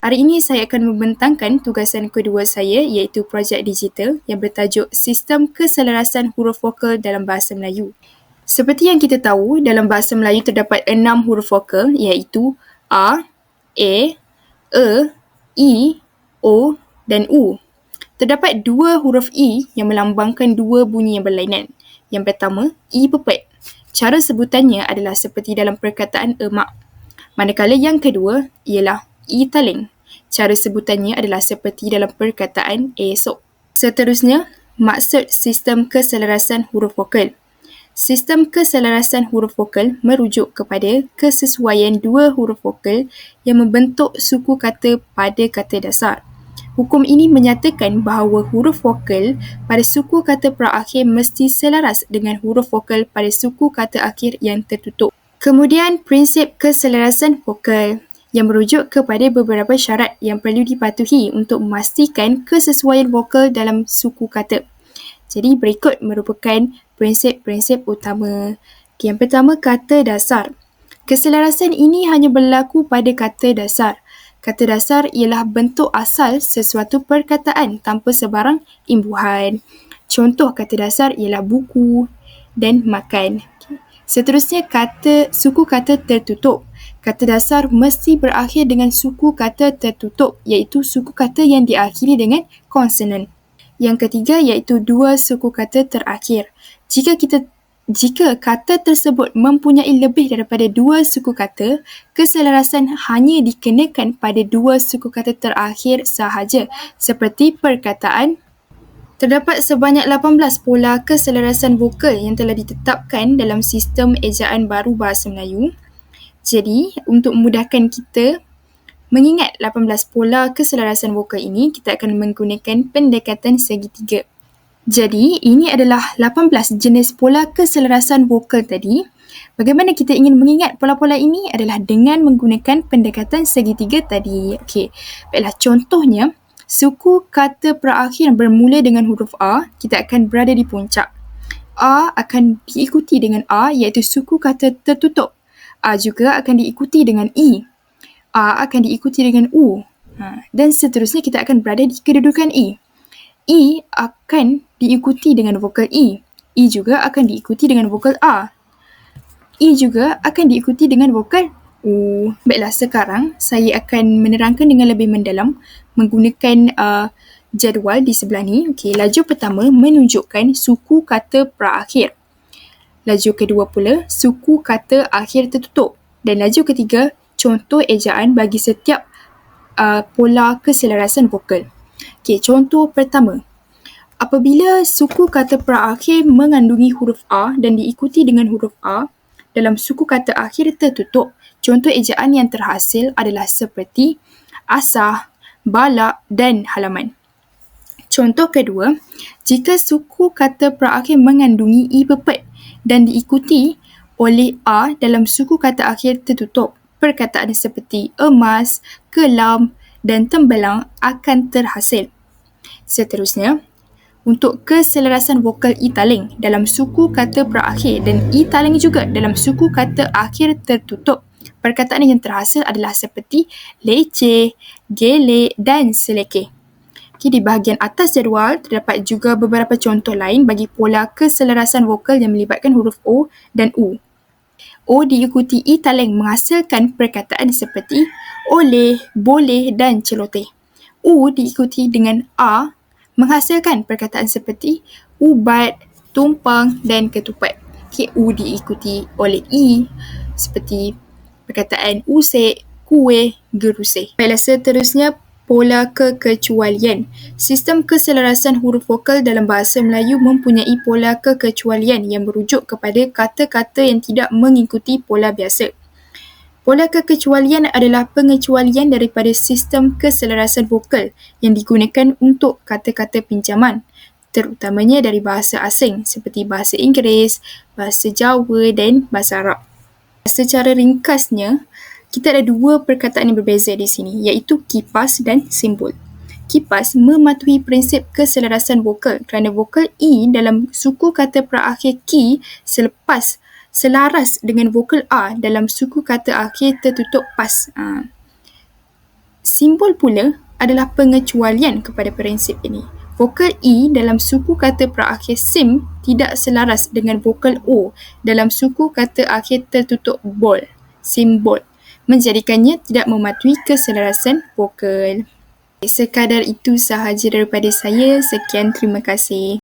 Hari ini saya akan membentangkan tugasan kedua saya iaitu projek digital yang bertajuk Sistem Keselarasan Huruf Vokal dalam Bahasa Melayu. Seperti yang kita tahu, dalam bahasa Melayu terdapat 6 huruf vokal iaitu A, E, I, O dan U. Terdapat 2 huruf I yang melambangkan 2 bunyi yang berlainan. Yang pertama, I pepet. Cara sebutannya adalah seperti dalam perkataan emak. Manakala yang kedua ialah I taling. Cara sebutannya adalah seperti dalam perkataan esok. Seterusnya, maksud sistem keselarasan huruf vokal. Sistem keselarasan huruf vokal merujuk kepada kesesuaian 2 huruf vokal yang membentuk suku kata pada kata dasar. Hukum ini menyatakan bahawa huruf vokal pada suku kata perakhir mesti selaras dengan huruf vokal pada suku kata akhir yang tertutup. Kemudian, prinsip keselarasan vokal yang merujuk kepada beberapa syarat yang perlu dipatuhi untuk memastikan kesesuaian vokal dalam suku kata. Jadi, berikut merupakan prinsip-prinsip utama. Yang pertama, kata dasar. Keselarasan ini hanya berlaku pada kata dasar. Kata dasar ialah bentuk asal sesuatu perkataan tanpa sebarang imbuhan. Contoh kata dasar ialah buku dan makan. Seterusnya, suku kata tertutup. Kata dasar mesti berakhir dengan suku kata tertutup iaitu suku kata yang diakhiri dengan konsonan. Yang ketiga iaitu 2 suku kata terakhir. Jika kata tersebut mempunyai lebih daripada 2 suku kata, keselarasan hanya dikenakan pada 2 suku kata terakhir sahaja. Seperti perkataan, terdapat sebanyak 18 pola keselarasan vokal yang telah ditetapkan dalam sistem ejaan baru bahasa Melayu. Jadi, untuk memudahkan kita mengingat 18 pola keselarasan vokal ini, kita akan menggunakan pendekatan segitiga. Jadi, ini adalah 18 jenis pola keselarasan vokal tadi. Bagaimana kita ingin mengingat pola-pola ini adalah dengan menggunakan pendekatan segitiga tadi. Okey, baiklah, contohnya, suku kata perakhir bermula dengan huruf A, kita akan berada di puncak. A akan diikuti dengan A iaitu suku kata tertutup. A juga akan diikuti dengan I. A akan diikuti dengan U. Dan seterusnya kita akan berada di kedudukan I. I akan diikuti dengan vokal I. I juga akan diikuti dengan vokal A. I juga akan diikuti dengan vokal U. Baiklah, sekarang saya akan menerangkan dengan lebih mendalam menggunakan jadual di sebelah ni. Okey, laju pertama menunjukkan suku kata perakhir. Laju kedua pula suku kata akhir tertutup. Dan laju ketiga contoh ejaan bagi setiap pola keselarasan vokal. Okey, contoh pertama. Apabila suku kata perakhir mengandungi huruf A dan diikuti dengan huruf A dalam suku kata akhir tertutup, contoh ejaan yang terhasil adalah seperti asah, balak dan halaman. Contoh kedua, jika suku kata perakhir mengandungi I pepet dan diikuti oleh A dalam suku kata akhir tertutup, perkataan seperti emas, kelam dan tembelang akan terhasil. Seterusnya, untuk keselarasan vokal I taling dalam suku kata perakhir dan I taling juga dalam suku kata akhir tertutup, perkataan yang terhasil adalah seperti leceh, gelek dan selekeh. Okay, di bahagian atas jadual terdapat juga beberapa contoh lain bagi pola keselarasan vokal yang melibatkan huruf O dan U. O diikuti I taling menghasilkan perkataan seperti oleh, boleh dan celoteh. U diikuti dengan A menghasilkan perkataan seperti ubat, tumpang dan ketupat. Okay, U diikuti oleh I seperti perkataan usik, kuih, gerusih. Baiklah, seterusnya pola kekecualian. Sistem keselarasan huruf vokal dalam bahasa Melayu mempunyai pola kekecualian yang merujuk kepada kata-kata yang tidak mengikuti pola biasa. Pola kekecualian adalah pengecualian daripada sistem keselarasan vokal yang digunakan untuk kata-kata pinjaman, terutamanya dari bahasa asing seperti bahasa Inggeris, bahasa Jawa dan bahasa Arab. Secara ringkasnya, kita ada 2 perkataan yang berbeza di sini iaitu kipas dan simbol. Kipas mematuhi prinsip keselarasan vokal kerana vokal I dalam suku kata perakhir ki selaras dengan vokal A dalam suku kata akhir tertutup pas. Simbol pula adalah pengecualian kepada prinsip ini. Vokal E dalam suku kata perakhir sim tidak selaras dengan vokal O dalam suku kata akhir tertutup bol, simbol, menjadikannya tidak mematuhi keselarasan vokal. Sekadar itu sahaja daripada saya. Sekian, terima kasih.